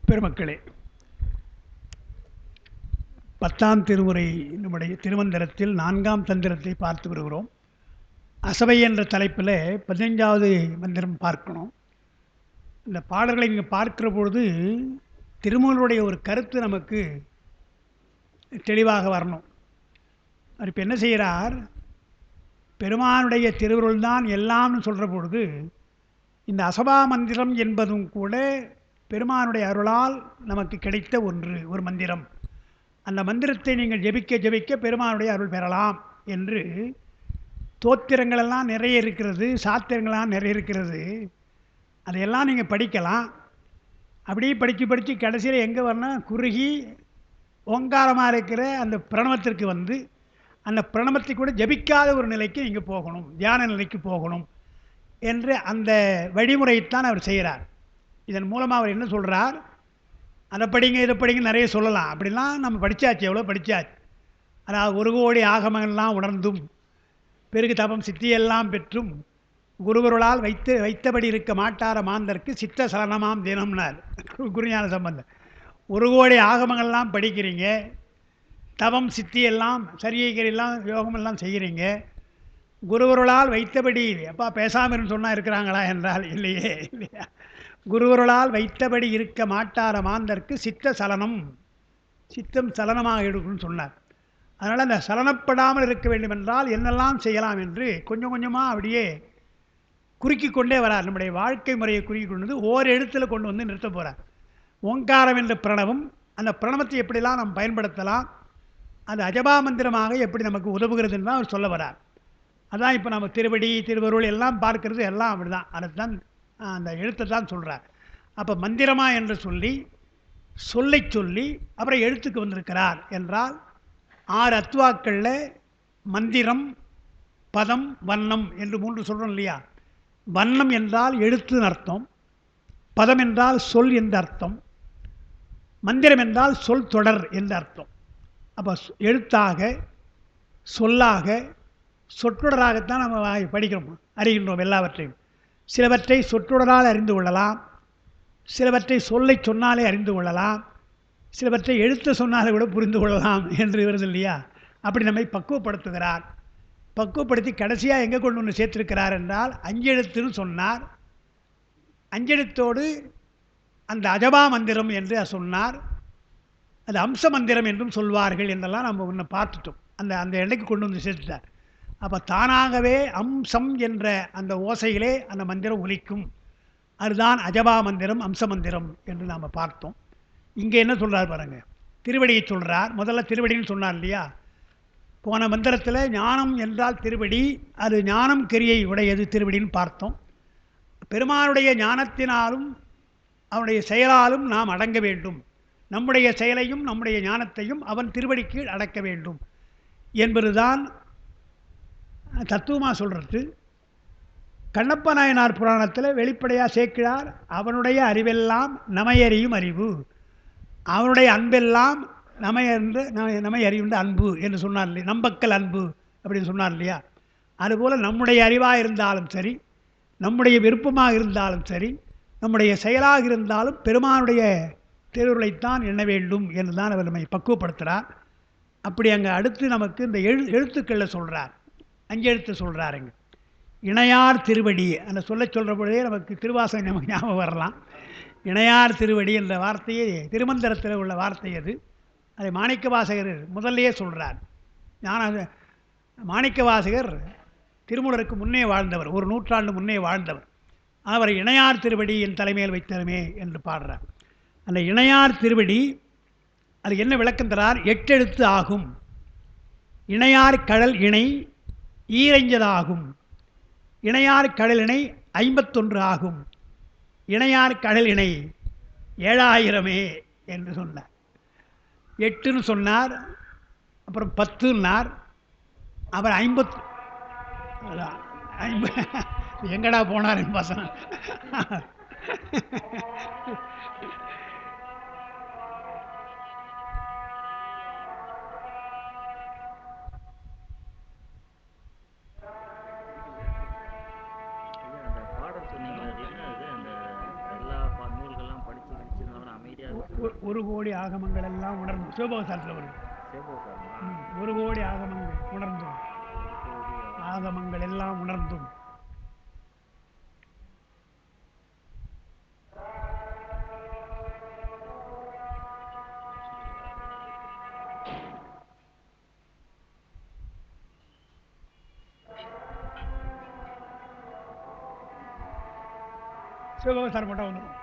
பெருமக்களே, 10ஆம் திருமுறை நம்முடைய திருமந்திரத்தில் 4ஆம் தந்திரத்தை பார்த்து வருகிறோம். அசபை என்ற தலைப்பில் 15வது மந்திரம் பார்க்கணும். இந்த பாடல்களை இங்கே பார்க்கிற பொழுது திருமூலருடைய ஒரு கருத்து நமக்கு தெளிவாக வரணும். அவர் இப்போ என்ன செய்கிறார், பெருமானுடைய திருவருள் தான் எல்லாம்னு சொல்கிற பொழுது இந்த அசபா மந்திரம் என்பதும் கூட பெருமானுடைய அருளால் நமக்கு கிடைத்த ஒரு மந்திரம். அந்த மந்திரத்தை நீங்கள் ஜெபிக்க ஜெபிக்க பெருமானுடைய அருள் பெறலாம் என்று தோத்திரங்களெல்லாம் நிறைய இருக்கிறது, சாத்திரங்கள்லாம் நிறைய இருக்கிறது. அதையெல்லாம் நீங்கள் படிக்கலாம். அப்படியே படித்து கடைசியில் எங்கே வரணும், குறுகி ஓங்காரமாக இருக்கிற அந்த பிரணவத்திற்கு வந்து அந்த பிரணவத்தை கூட ஜபிக்காத ஒரு நிலைக்கு நீங்கள் போகணும், தியான நிலைக்கு போகணும் என்று அந்த வழிமுறையைத்தான் அவர் செய்கிறார். இதன் மூலமாக அவர் என்ன சொல்கிறார், அதை படிங்க இதை படிங்க நிறைய சொல்லலாம். அப்படிலாம் நம்ம படித்தாச்சு, எவ்வளோ படித்தாச்சு. அதாவது 1 கோடி ஆகமெல்லாம் உணர்ந்தும் பெருகு தபம் சித்தியெல்லாம் பெற்றும் குருவருளால் வைத்தபடி இருக்க மாட்டார மாந்தருக்கு சித்த சலனமாம் தினம்னார் குருஞான சம்பந்தர். 1 கோடி ஆகமங்கள்லாம் படிக்கிறீங்க, தவம் சித்தியெல்லாம் சரியைகரெல்லாம் யோகமெல்லாம் செய்கிறீங்க, குருவருளால் வைத்தபடி அப்பா பேசாமல் சொன்னால் இருக்கிறாங்களா என்றால் இல்லையே, இல்லையா. குருவருளால் வைத்தபடி இருக்க மாட்டார மாந்தருக்கு சித்த சலனம், சித்தம் சலனமாக எடுக்கணும்னு சொன்னார். அதனால் அந்த சலனப்படாமல் இருக்க வேண்டுமென்றால் என்னெல்லாம் செய்யலாம் என்று கொஞ்சம் கொஞ்சமாக அப்படியே குறுக்கி கொண்டே வரார். நம்முடைய வாழ்க்கை முறையை குறுக்கி கொண்டு வந்து ஓர் எழுத்தில் கொண்டு வந்து நிறுத்த போகிறார். ஓங்காரம் என்ற பிரணவம், அந்த பிரணவத்தை எப்படிலாம் நாம் பயன்படுத்தலாம், அது அஜபா மந்திரமாக எப்படி நமக்கு உதவுகிறதுன்னு தான் அவர் சொல்ல வரார். அதான் இப்போ நம்ம திருவடி திருவருள் எல்லாம் பார்க்கறது எல்லாம் அப்படி தான். அதுதான் அந்த எழுத்தை தான் சொல்கிறார். அப்போ மந்திரமா என்று சொல்லி சொல்லி அப்புறம் எழுத்துக்கு வந்திருக்கிறார் என்றால் 6 அத்துவாக்களில் மந்திரம், பதம், வண்ணம் என்று 3 சொல்கிறோம் இல்லையா. வண்ணம் என்றால் எழுத்துன்னு அர்த்தம், பதம் என்றால் சொல் என்று அர்த்தம், மந்திரம் என்றால் சொல் தொடர் என்று அர்த்தம். அப்போ எழுத்தாக, சொல்லாக, சொற்றொடராகத்தான் நம்ம படிக்கிறோம், அறிகின்றோம் எல்லாவற்றையும். சிலவற்றை சொற்றொடரால் அறிந்து கொள்ளலாம், சிலவற்றை சொல்லை சொன்னாலே அறிந்து கொள்ளலாம், சிலவற்றை எழுத்து சொன்னாலே கூட புரிந்து கொள்ளலாம் என்று வருது இல்லையா. அப்படி நம்மை பக்குவப்படுத்துகிறார். பக்குவப்படுத்தி கடைசியாக எங்கே கொண்டு வந்து சேர்த்திருக்கிறார் என்றால் 5 எழுத்துன்னு சொன்னார். 5 எழுத்தோடு அந்த அஜபா மந்திரம் என்று சொன்னார். அது அம்ச மந்திரம் என்றும் சொல்வார்கள் என்றெல்லாம் நம்ம ஒன்று பார்த்துட்டோம். அந்த எல்லைக்கு கொண்டு வந்து சேர்த்துட்டார். அப்போ தானாகவே அம்சம் என்ற அந்த ஓசையிலே அந்த மந்திரம் ஒலிக்கும். அதுதான் அஜபா மந்திரம், அம்ச மந்திரம் என்று நாம் பார்த்தோம். இங்கே என்ன சொல்கிறார் பாருங்கள், திருவடியை சொல்கிறார். முதல்ல திருவடின்னு சொன்னார் இல்லையா. போன மந்திரத்தில் ஞானம் என்றால் திருவடி, அது ஞானம் கிரியை உடையது திருவடின்னு பார்த்தோம். பெருமானுடைய ஞானத்தினாலும் அவனுடைய செயலாலும் நாம் அடங்க வேண்டும், நம்முடைய செயலையும் நம்முடைய ஞானத்தையும் அவன் திருவடிக்கு அடக்க வேண்டும் என்பதுதான் தத்துவமாக சொல்கிறது. கண்ணப்ப நாயனார் புராணத்தில் வெளிப்படையாக சேர்க்கிறார், அவனுடைய அறிவெல்லாம் நமையறியும் அறிவு, அவனுடைய அன்பெல்லாம் நமை அறிவுண்ட அன்பு என்று சொன்னார் இல்லையா. நம்பக்கல் அன்பு அப்படின்னு சொன்னார் இல்லையா. அதுபோல் நம்முடைய அறிவாக இருந்தாலும் சரி, நம்முடைய விருப்பமாக இருந்தாலும் சரி, நம்முடைய செயலாக இருந்தாலும் பெருமானுடைய திருவுருளைத்தான் எண்ண வேண்டும் என்று தான் அவர் நம்மை பக்குவப்படுத்துகிறார். அப்படி அங்கே அடுத்து நமக்கு இந்த எழுத்துக்களில் சொல்கிறார், 5 எழுத்து சொல்கிறாருங்க. இணையார் திருவடி அந்த சொல்கிற பொழுதே நமக்கு திருவாசகம் நமக்கு ஞாபகம் வரலாம். இணையார் திருவடி என்ற வார்த்தையை திருமந்திரத்தில் உள்ள வார்த்தை அது. அதை மாணிக்க வாசகர் முதல்லையே சொல்கிறார். மாணிக்க வாசகர் திருமூலருக்கு முன்னே வாழ்ந்தவர், 1 நூற்றாண்டு முன்னே வாழ்ந்தவர். அவர் இணையார் திருவடி என் தலைமையில் வைத்தருமே என்று பாடுறார். அந்த இணையார் திருவடி அது என்ன விளக்கம் தரார், 8 எழுத்து ஆகும். இணையார் கடல் இணை ஈரைஞ்சதாகும், இணையார் கடல் இணை 51 ஆகும், இணையார் கடல் இணை 7000 என்று சொன்னார். 8ன்னு சொன்னார், அப்புறம் 10ன்னார், அப்புறம் 50 எங்கடா போனார் என் பசங்க. ஒரு கோடி ஆகமங்கள் எல்லாம் உணர்ந்து சிவபோகசாரத்தில் வருது. ஒரு கோடி ஆகமங்கள் உணர்ந்தும், ஆகமங்கள் எல்லாம் உணர்ந்தும் சிவபோகசாரம் மட்டும் வந்துடும்.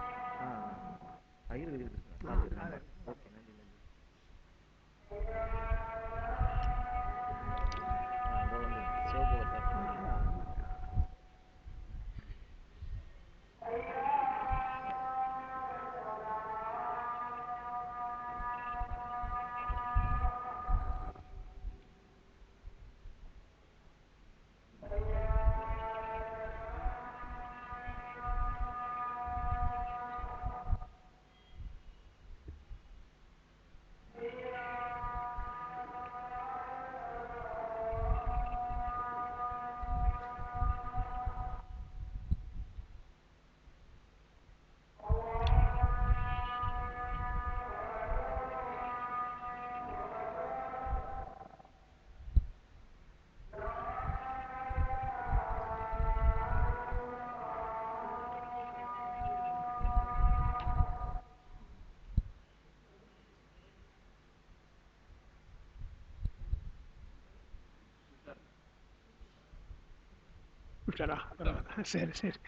சரி சரி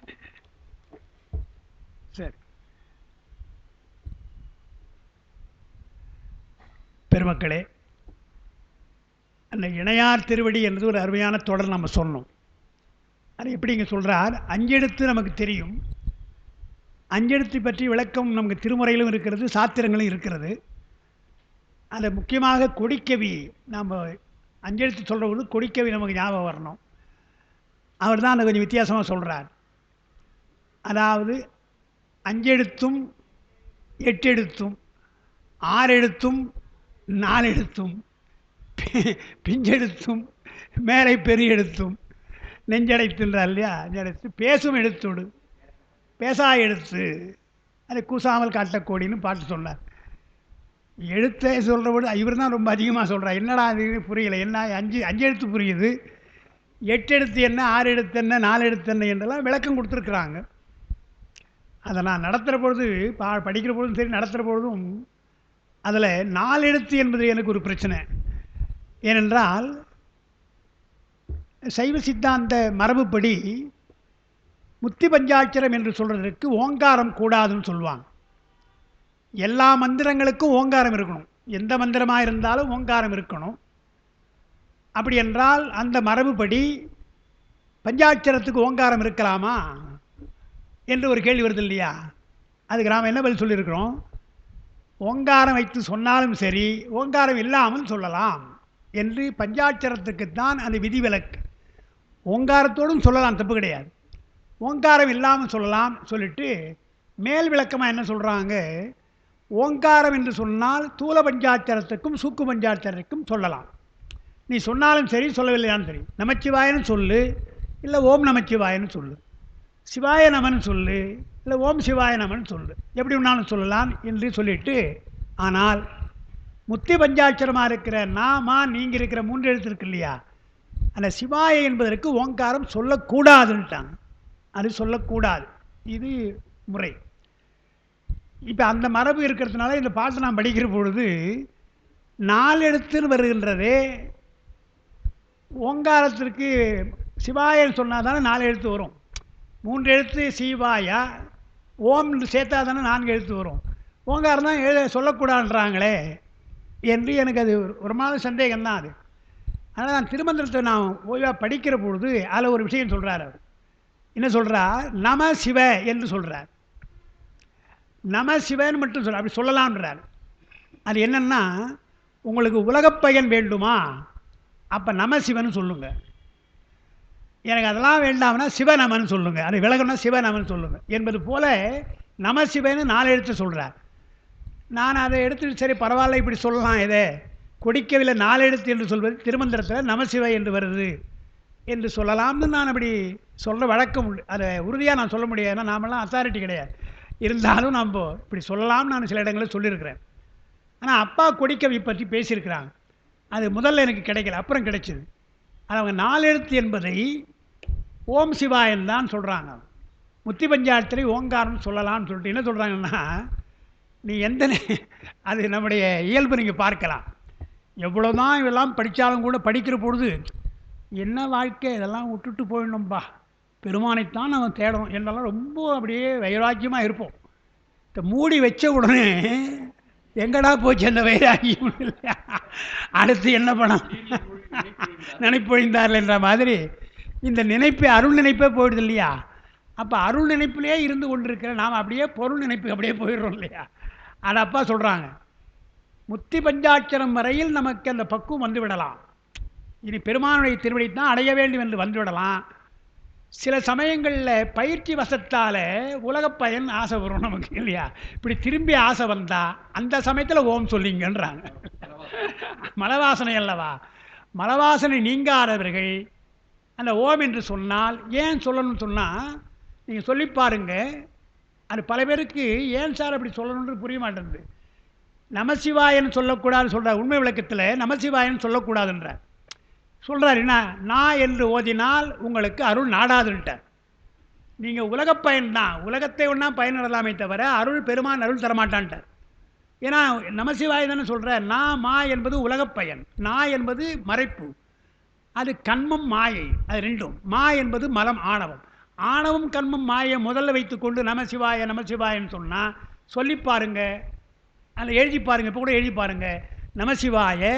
சரி. பெருமக்களே, அந்த இணையார் திருவடி என்பது ஒரு அருமையான தொடர் நம்ம சொன்னோம். அது எப்படி இங்கே சொல்கிறார், அஞ்செழுத்து நமக்கு தெரியும். அஞ்செழுத்தை பற்றி விளக்கம் நமக்கு திருமுறையிலும் இருக்கிறது, சாத்திரங்களும் இருக்கிறது. அதை முக்கியமாக கொடிக்கவி, நாம் அஞ்செழுத்து சொல்கிற போது கொடிக்கவி நமக்கு ஞாபகம் வரணும். அவர் தான் அதை கொஞ்சம் வித்தியாசமாக சொல்கிறார். அதாவது அஞ்செழுத்தும் எட்டெழுத்தும் ஆறெழுத்தும் நாலெழுத்தும் பிஞ்செழுத்தும் மேலை பெரிய எழுத்தும் நெஞ்சடைத்துன்றார் இல்லையா? நெஞ்சடைத்து பேசும் எழுத்தோடு பேசா எழுத்து, அதை கூசாமல் காட்டக்கோடின்னு பாட்டு சொன்னார். எழுத்தை சொல்கிற போது இவர் தான் ரொம்ப அதிகமாக சொல்கிறார். என்னடா அது புரியலை, என்ன அஞ்சு எழுத்து புரியுது, எட்டு எழுத்து என்ன, ஆறு எழுத்து என்ன, நாலு எழுத்து என்ன என்றெல்லாம் விளக்கம் கொடுத்துருக்குறாங்க. அதை நான் நடத்துகிற பொழுது படிக்கிற பொழுதும் சரி, நடத்துகிற பொழுதும் அதில் நாலு எழுத்து என்பது எனக்கு ஒரு பிரச்சனை. ஏனென்றால் சைவ சித்தாந்த மரபுப்படி முத்தி பஞ்சாட்சரம் என்று சொல்கிறதுக்கு ஓங்காரம் கூடாதுன்னு சொல்லுவாங்க. எல்லா மந்திரங்களுக்கும் ஓங்காரம் இருக்கணும், எந்த மந்திரமாக இருந்தாலும் ஓங்காரம் இருக்கணும். அப்படி என்றால் அந்த மரபுப்படி பஞ்சாட்சரத்துக்கு ஓங்காரம் இருக்கலாமா என்று ஒரு கேள்வி வருது இல்லையா? அதுக்கு நாம் என்ன பதில் சொல்லியிருக்கிறோம்? ஓங்காரம் வைத்து சொன்னாலும் சரி, ஓங்காரம் இல்லாமல் சொல்லலாம் என்று பஞ்சாட்சரத்துக்குத்தான் அந்த விதிவிலக்கு. ஓங்காரத்தோடும் சொல்லலாம், தப்பு கிடையாது. ஓங்காரம் இல்லாமல் சொல்லலாம் சொல்லிட்டு மேல் விளக்கமாக என்ன சொல்கிறாங்க, ஓங்காரம் என்று சொன்னால் தூல பஞ்சாட்சரத்துக்கும் சூக்கு பஞ்சாட்சரத்துக்கும் சொல்லலாம். நீ சொன்னாலும் சரி, சொல்லவில்லையான்னு சரி. நமச்சிவாயன்னு சொல்லு, இல்லை ஓம் நமச்சிவாயன்னு சொல்லு, சிவாய நமன்னு சொல்லு, இல்லை ஓம் சிவாய நமன்னு சொல்லு, எப்படி ஒன்றாலும் சொல்லலாம் என்று சொல்லிட்டு, ஆனால் முத்தி பஞ்சாட்சரமாக இருக்கிற நாமா நீங்கள் இருக்கிற மூன்று எழுத்து இருக்கு இல்லையா, அந்த சிவாய என்பதற்கு ஓங்காரம் சொல்லக்கூடாதுன்ட்டாங்க. அது சொல்லக்கூடாது, இது முறை. இப்போ அந்த மரபு இருக்கிறதுனால இந்த பாட்டு நான் படிக்கிற பொழுது நாலு எழுத்துன்னு வருகின்றதே, ஓங்காரத்திற்கு சிவாயன்னு சொன்னால் தானே நாலு எழுத்து வரும். மூன்று எழுத்து சிவாயா, ஓம் சேர்த்தா தானே நான்கு எழுத்து வரும். ஓங்காரம் தான் சொல்லக்கூடாதுன்றாங்களே என்று எனக்கு அது ஒரு மாதிரி சந்தேகம்தான் அது. அதனால் நான் திருமந்திரத்தை நான் ஓய்வாக படிக்கிற பொழுது அதில் ஒரு விஷயம் சொல்கிறார். அவர் என்ன சொல்கிறார், நம சிவ என்று சொல்கிறார். நம சிவன்னு மட்டும் சொல்ல, அப்படி சொல்லலாம்ன்றார். அது என்னென்னா, உங்களுக்கு உலகப்பயன் வேண்டுமா, அப்போ நம சிவன் சொல்லுங்கள். எனக்கு அதெல்லாம் வேண்டாம்னா சிவநமன் சொல்லுங்கள். அது விலகணும்னா சிவநமன் சொல்லுங்கள் என்பது போல் நம சிவன்னு நாலு எழுத்து சொல்கிறார். நான் அதை எடுத்துட்டு சரி பரவாயில்ல, இப்படி சொல்லலாம், இதை கொடிக்கவில்லை நாலு எழுத்து என்று சொல்வது திருமந்திரத்தில் நமசிவ என்று வருது என்று சொல்லலாம்னு நான் அப்படி சொல்கிற வழக்கம் உண்டு. அதை உறுதியாக நான் சொல்ல முடியாது, ஏன்னா நாமெல்லாம் அத்தாரிட்டி கிடையாது. இருந்தாலும் நம்ம இப்படி சொல்லலாம் நான் சில இடங்களில் சொல்லியிருக்கிறேன். ஆனால் அப்பா கொடிக்கவி பற்றி பேசியிருக்கிறாங்க. அது முதல்ல எனக்கு கிடைக்கல, அப்புறம் கிடைச்சிது. அது அவங்க 4 எழுத்து என்பதை ஓம் சிவாயன் தான் சொல்கிறாங்க. முத்தி பஞ்சாட்சரை ஓங்காரம் சொல்லலாம்னு சொல்லிட்டு என்ன சொல்கிறாங்கன்னா, நீ அது நம்முடைய இயல்பு நீங்கள் பார்க்கலாம். எவ்வளோ தான் இதெல்லாம் படித்தாலும் கூட படிக்கிற பொழுது என்ன வாழ்க்கை இதெல்லாம் விட்டுட்டு போயிடணும்பா, பெருமானைத்தான் நம்ம தேடணும் என்றெல்லாம் ரொம்ப அப்படியே வைராக்கியமாக இருப்போம். இந்த மூடி வச்ச உடனே எங்கடா போச்சு அந்த வைராக்கியம் இல்லையா, அடுத்து என்ன பணம் நினைப்பொழிந்தார்கள் என்ற மாதிரி இந்த நினைப்பே அருள் நினைப்பே போயிடுது இல்லையா. அப்போ அருள் நினைப்பிலே இருந்து கொண்டிருக்கிற நாம் அப்படியே பொருள் நினைப்பு அப்படியே போயிடுறோம் இல்லையா. அது அப்பா சொல்கிறாங்க, முத்தி பஞ்சாட்சரம் வரையில் நமக்கு அந்த பக்குவம் வந்து விடலாம். இனி பெருமானுடைய திருவடி தான் அடைய வேண்டும் என்று வந்துவிடலாம். சில சமயங்களில் பயிற்சி வசத்தால் உலகப் பயன் ஆசை வரும் நமக்கு இல்லையா. இப்படி திரும்பி ஆசை வந்தால் அந்த சமயத்தில் ஓம் சொல்லிங்கன்றாங்க. மலவாசனை அல்லவா, மலவாசனை நீங்காதவர்கள் அந்த ஓம் என்று சொன்னால் ஏன் சொல்லணும்னு சொன்னால் நீங்கள் சொல்லி பாருங்க. அது பல பேருக்கு ஏன் சார் அப்படி சொல்லணுன்றது புரிய மாட்டேங்குது. நமசிவாயன்னு சொல்லக்கூடாதுன்னு சொல்கிறார். உண்மை விளக்கத்தில் நமசிவாயன்னு சொல்லக்கூடாதுன்ற சொல்கிறார். என்ன, நான் என்று ஓதினால் உங்களுக்கு அருள் நாடாதுன்ட்டார். நீங்கள் உலகப் பயன்தான், உலகத்தை ஒன்றா பயனிடலாமே தவிர அருள் பெருமான் அருள் தரமாட்டான்ட்டார். ஏன்னா நமசிவாய் தானே சொல்கிறார். நான் மா என்பது உலகப் பயன், நான் என்பது மறைப்பு, அது கண்மம் மாயை, அது ரெண்டும். மா என்பது மலம் ஆணவம், ஆணவம் கண்மம் மாயை முதல்ல வைத்துக்கொண்டு நமசிவாய நமசிவாயன்னு சொன்னால் சொல்லி பாருங்க, அதை எழுதி பாருங்கள். இப்போ கூட எழுதி பாருங்கள், நமசிவாய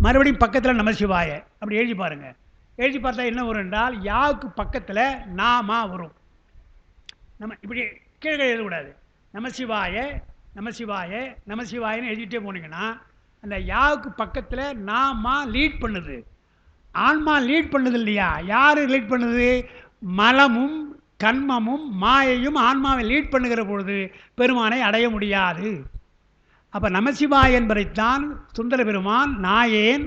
மறுபடியும் பக்கத்தில் நமசிவாய அப்படி எழுதி பாருங்கள். எழுதி பார்த்தா என்ன வரும் என்றால் யாவுக்கு பக்கத்தில் நாமா வரும். நம்ம இப்படி கீழே எழுதக்கூடாது. நமசிவாய நமசிவாய நமசிவாயன்னு எழுதிட்டே போனீங்கன்னா அந்த யாவுக்கு பக்கத்தில் நாமா லீட் பண்ணுது, ஆன்மா லீட் பண்ணுது இல்லையா. யார் லீட் பண்ணுது? மலமும் கண்மமும் மாயையும் ஆன்மாவை லீட் பண்ணுகிற பொழுது பெருமானை அடைய முடியாது. அப்போ நமசிவாய் என்பதைத்தான் சுந்தர பெருமான் நாயேன்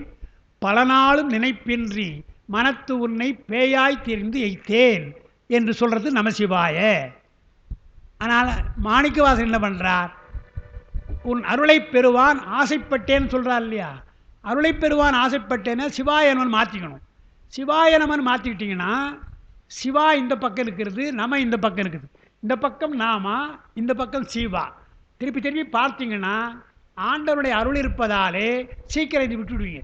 பல நாளும் நினைப்பின்றி மனத்து உன்னை பேயாய் தெரிந்து எய்த்தேன் என்று சொல்கிறது நமசிவாய. ஆனால் மாணிக்கவாசகர் என்ன பண்ணுறார், உன் அருளை பெறுவான் ஆசைப்பட்டேன்னு சொல்கிறார் இல்லையா. அருளை பெறுவான் ஆசைப்பட்டேன்னா சிவாயனவன் மாற்றிக்கணும். சிவாயனவன் மாற்றிக்கிட்டிங்கன்னா சிவா இந்த பக்கம் இருக்கிறது, நம இந்த பக்கம் இருக்குது. இந்த பக்கம் நாமா, இந்த பக்கம் சிவா. திருப்பி திருப்பி பார்த்தீங்கன்னா ஆண்டவனுடைய அருள் இருப்பதாலே சீக்கிரம் இது விட்டுடுவீங்க.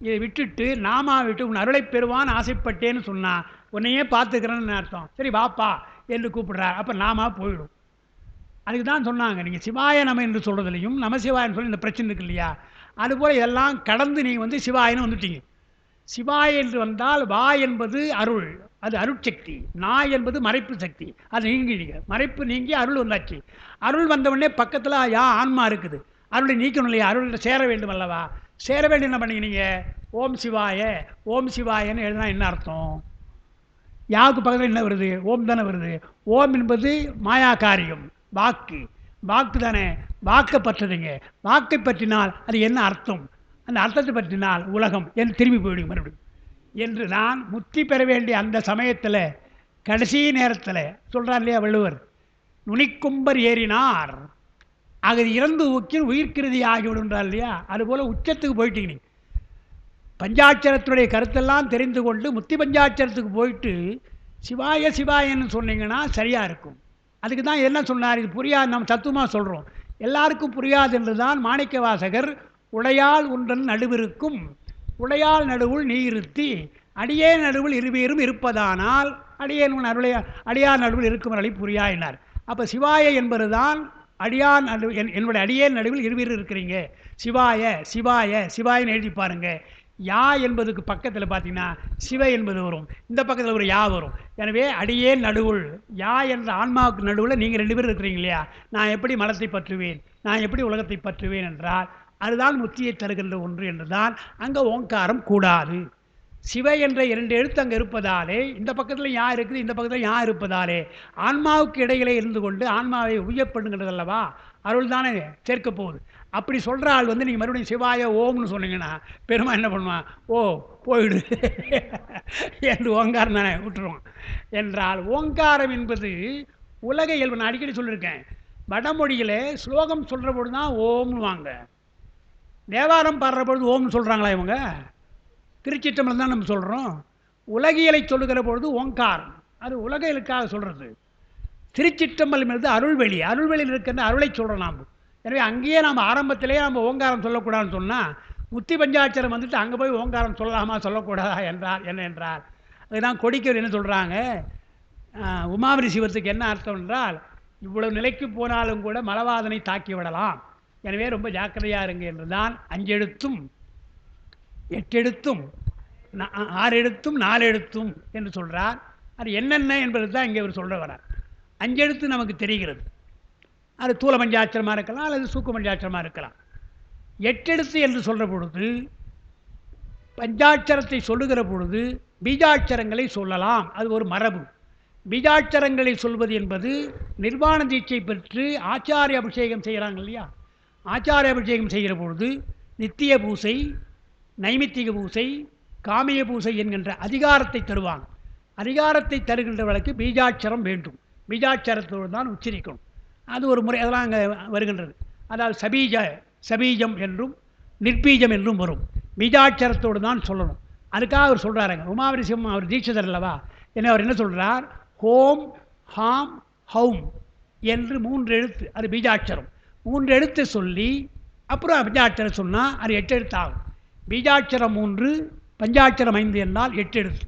இதை விட்டுட்டு நாமா விட்டு உன் அருளை பெறுவான் ஆசைப்பட்டேன்னு சொன்னால் உன்னையே பார்த்துக்கிறேன்னு அர்த்தம். சரி வாப்பா என்று கூப்பிடுறார், அப்போ நாமா போயிடும். அதுக்கு தான் சொன்னாங்க, நீங்கள் சிவாய நம என்று சொல்கிறதுலையும் நமசிவாயன்னு சொல்லி இந்த பிரச்சனை இருக்கு இல்லையா. அதுபோல் இதெல்லாம் கடந்து நீங்கள் சிவாயன்னு வந்துட்டீங்க. சிவாய என்று வந்தால் வா என்பது அருள், அது அருட்சக்தி. நாய் என்பது மறைப்பு சக்தி, அது நீங்கிடுங்க. மறைப்பு நீங்கி அருள் வந்தாச்சு. அருள் வந்தவுடனே பக்கத்தில் ஆன்மா இருக்குது, அருளை நீக்கணும் இல்லையா. அருள் சேர வேண்டும் அல்லவா. சேர வேண்டும் என்ன பண்ணீங்க நீங்கள், ஓம் சிவாய ஓம் சிவாயன்னு எழுதினா என்ன அர்த்தம்? யாவுக்கு பக்கத்தில் என்ன வருது? ஓம் தானே வருது. ஓம் என்பது மாயா காரியம், வாக்கு. வாக்கு தானே, வாக்கை பற்றுறீங்க. வாக்கை பற்றினால் அது என்ன அர்த்தம்? அந்த அர்த்தத்தை பற்றினால் உலகம் என்று திரும்பி போயிடுங்க மறுபடியும். என்று நான் முத்தி பெற வேண்டிய அந்த சமயத்தில் கடைசி நேரத்தில் சொல்கிறார் இல்லையா வள்ளுவர், நுனிக்கும்பர் ஏறினார் அது இறந்து ஊக்கில் உயிர்க்கிருதி ஆகிவிடுன்றார் இல்லையா. அதுபோல் உச்சத்துக்கு போயிட்டீங்க நீங்கள். பஞ்சாட்சரத்துடைய கருத்தெல்லாம் தெரிந்து கொண்டு முத்தி பஞ்சாட்சரத்துக்கு போயிட்டு சிவாய சிவாயன்னு சொன்னீங்கன்னா சரியாக இருக்கும். அதுக்கு தான் என்ன சொன்னார், இது புரியாது, நம்ம தத்துவமாக சொல்கிறோம், எல்லாருக்கும் புரியாது என்று தான் மாணிக்க வாசகர் உடையால் உன்றன் நடுவிருக்கும் உடையால் நடுவுள் நீ இருத்தி அடியே நடுவில் இருவேரும் இருப்பதானால் அடியேன் உன் அருளையா அடியார் நடுவில் இருக்கும் அருளை புரியாயினார். அப்போ சிவாய என்பது தான் அடியார் நடு என்னுடைய அடியேன் நடுவில் இருவேறு இருக்கிறீங்க. சிவாய சிவாய சிவாயன்னு எழுதி பாருங்க. யா என்பதுக்கு பக்கத்தில் பார்த்தீங்கன்னா சிவ என்பது வரும், இந்த பக்கத்தில் ஒரு யா வரும். எனவே அடியேன் நடுவுள் யா என்ற ஆன்மாவுக்கு நடுவில் நீங்கள் 2 பேர் இருக்கிறீங்க இல்லையா. நான் எப்படி மலத்தை பற்றுவேன், நான் எப்படி உலகத்தை பற்றுவேன் என்றால் அதுதான் முத்தியை தருகின்ற ஒன்று என்றுதான் அங்கே ஓங்காரம் கூடாது. சிவ என்ற 2 எழுத்து அங்கே இருப்பதாலே இந்த பக்கத்தில் யா இருக்குது, இந்த பக்கத்தில் யா இருப்பதாலே ஆன்மாவுக்கு இடையிலே இருந்து கொண்டு ஆன்மாவை உய்யப்படுங்கிறது அல்லவா, அருள் தானே சேர்க்க போகுது. அப்படி சொல்கிற ஆள் நீங்கள் மறுபடியும் சிவாய ஓம்னு சொன்னீங்கன்னா பெருமா என்ன பண்ணுவான், ஓ போயிடு என்று ஓங்காரம் தானே விட்டுருவான். என்றால் ஓங்காரம் என்பது உலக இயல்பு. நான் அடிக்கடி சொல்லியிருக்கேன், வடமொழியில் ஸ்லோகம் சொல்கிற பொழுது தான் ஓம்னு வாங்க. தேவாரம் பாடுற பொழுது ஓம்னு சொல்கிறாங்களா இவங்க? திருச்சிற்றம்பலம் தான் நம்ம சொல்கிறோம். உலகியலை சொல்லுகிற பொழுது ஓங்காரம், அது உலகியலுக்காக சொல்கிறது. திருச்சிற்றம்பலம் என்பது அருள்வெளி, அருள்வெளியில் இருக்கின்ற அருளை சொல்கிறோம் நாம். எனவே அங்கேயே நாம் ஆரம்பத்திலே நம்ம ஓங்காரம் சொல்லக்கூடாதுன்னு சொன்னால், முத்தி பஞ்சாட்சரம் வந்துட்டு அங்கே போய் ஓங்காரம் சொல்லலாமா சொல்லக்கூடாதா என்றார். என்ன என்றார்? அதுதான் கொடிக்கவர் என்ன சொல்கிறாங்க, உமாபதி சிவத்துக்கு என்ன அர்த்தம் என்றால், இவ்வளவு நிலைக்கு போனாலும் கூட மலவாதனை தாக்கி விடலாம், எனவே ரொம்ப ஜாக்கிரதையாக இருங்க என்றுதான் 5 எழுத்தும் 8 எழுத்தும் 6 எழுத்தும் 4 எழுத்தும் என்று சொல்கிறார். அது என்னென்ன என்பது தான் இங்கே அவர் சொல்ல வரார். 5 எழுத்து நமக்கு தெரிகிறது, அது தூல பஞ்சாட்சரமாக இருக்கலாம் அல்லது சூக்க பஞ்சாட்சரமாக இருக்கலாம். 8 எழுத்து என்று சொல்கிற பொழுது பஞ்சாட்சரத்தை சொல்லுகிற பொழுது பீஜாட்சரங்களை சொல்லலாம், அது ஒரு மரபு. பீஜாட்சரங்களை சொல்வது என்பது நிர்வாண தீட்சை பெற்று ஆச்சாரிய அபிஷேகம் செய்கிறாங்க இல்லையா, ஆச்சாரிய அபிஷேகம் செய்கிற பொழுது நித்திய பூசை, நைமித்திக பூசை, காமிய பூசை என்கின்ற அதிகாரத்தை தருவாங்க. அதிகாரத்தை தருகின்றவர்களுக்கு பீஜாட்சரம் வேண்டும், பீஜாட்சரத்தோடு தான் உச்சரிக்கணும். அது ஒரு முறை, அதெல்லாம் அங்கே வருகின்றது. அதாவது சபீஜம் என்றும் நிர்பீஜம் என்றும் வரும். பீஜாட்சரத்தோடு தான் சொல்லணும். அதுக்காக அவர் சொல்கிறாருங்க, உமாபதி சிவம் அவர் தீட்சிதர் அல்லவா, என்ன அவர் என்ன சொல்கிறார், ஹோம் ஹாம் ஹவும் என்று 3 எழுத்து, அது பீஜாட்சரம். 3 எழுத்து சொல்லி அப்புறம் பஞ்சாட்சரம் சொன்னால் அது 8 எழுத்து ஆகும். பீஜாட்சரம் 3, பஞ்சாட்சரம் 5 என்றால் 8 எழுத்து.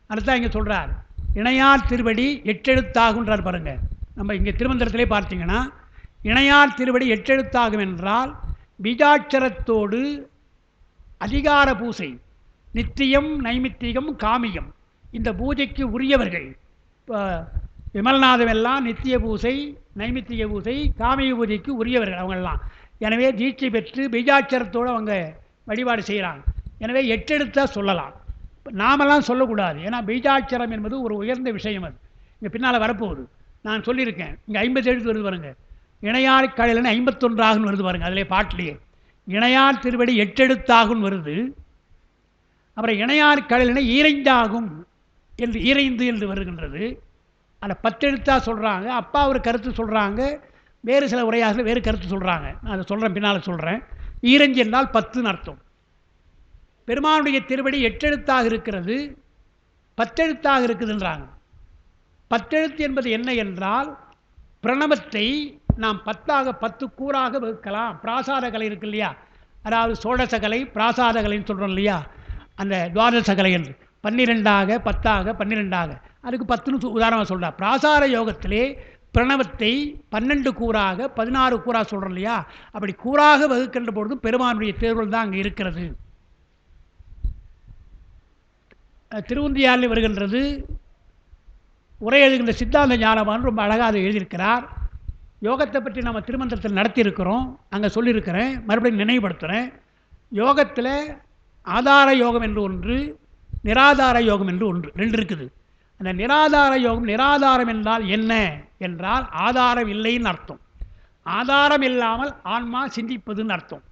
அதுதான் இங்கே சொல்கிறார், இணையார் திருவடி 8 எழுத்தாகுன்றார் பாருங்க. நம்ம இங்கே திருமந்திரத்திலே பார்த்தீங்கன்னா இணையார் திருவடி 8 எழுத்தாகும் என்றால் பீஜாட்சரத்தோடு அதிகார பூசை, நித்தியம், நைமித்திகம், காமியம், இந்த பூஜைக்கு உரியவர்கள். இப்போ விமல்நாதம் எல்லாம் நித்திய பூசை, நைமித்திக பூசை, காமிய பூஜைக்கு உரியவர்கள் அவங்கெல்லாம். எனவே தீட்சை பெற்று பீஜாட்சரத்தோடு அவங்க வழிபாடு செய்கிறாங்க. எனவே 8 எழுத்தாக சொல்லலாம், நாமெல்லாம் சொல்லக்கூடாது. ஏன்னா பீஜாட்சரம் என்பது ஒரு உயர்ந்த விஷயம். அது இங்கே பின்னால் வரப்போகுது, நான் சொல்லியிருக்கேன். இங்கே 50 எழுத்து வருது பாருங்க, இணையார் காலையில் 51 ஆகுன்னு வருது பாருங்க, அதிலே பாட்டிலேயே இணையார் திருவடி 8 எழுத்தாகுன்னு வருது. அப்புறம் இணையார் காலையில் ஈரைந்தாகும் என்று ஈரைந்து என்று வருகின்றது. அதில் 10 எழுத்தாக சொல்கிறாங்க. அப்பா ஒரு கருத்து சொல்கிறாங்க, வேறு சில உரையாசிரியர் வேறு கருத்து சொல்கிறாங்க. நான் அதை சொல்கிறேன், பின்னால் சொல்கிறேன். ஈரஞ்சு என்றால் 10ன்னு அர்த்தம். பெருமானுடைய திருவடி 8 எழுத்தாக இருக்கிறது, 10 எழுத்தாக இருக்குதுன்றாங்க. 10 எழுத்து என்பது என்ன என்றால், பிரணவத்தை நாம் 10 கூறாக வகுக்கலாம். பிராசாத கலை இருக்கு இல்லையா, அதாவது சோடச கலை, பிராசாத கலைன்னு சொல்கிறோம் இல்லையா, அந்த துவாதச கலை என்று 12ஆக 10ஆக 12ஆக, அதுக்கு 10ன்னு உதாரணமாக சொல்கிறார். பிராசார யோகத்திலே பிரணவத்தை 12 கூறாக 16 கூறாக சொல்கிறோம் இல்லையா, அப்படி கூறாக வகுக்கின்ற பொழுதும் பெருமானுடைய தேர்வுகள் தான் அங்கே இருக்கிறது. திருவுந்தியாரில் வருகின்றது. உரை எழுதுகின்ற சித்தாந்த ஞானவான் ரொம்ப அழகாக அதை எழுதியிருக்கிறார். யோகத்தை பற்றி நம்ம திருமந்திரத்தில் நடத்தியிருக்கிறோம், அங்கே சொல்லியிருக்கிறேன், மறுபடியும் நினைவுபடுத்துகிறேன். யோகத்தில் ஆதார யோகம் என்று ஒன்று, நிராதார யோகம் என்று ஒன்று, 2 இருக்குது. அந்த நிராதார யோகம், நிராதாரம் என்றால் என்ன என்றால் ஆதாரம் இல்லைன்னு அர்த்தம். ஆதாரம் இல்லாமல் ஆன்மா சிந்திப்பதுன்னு அர்த்தம்.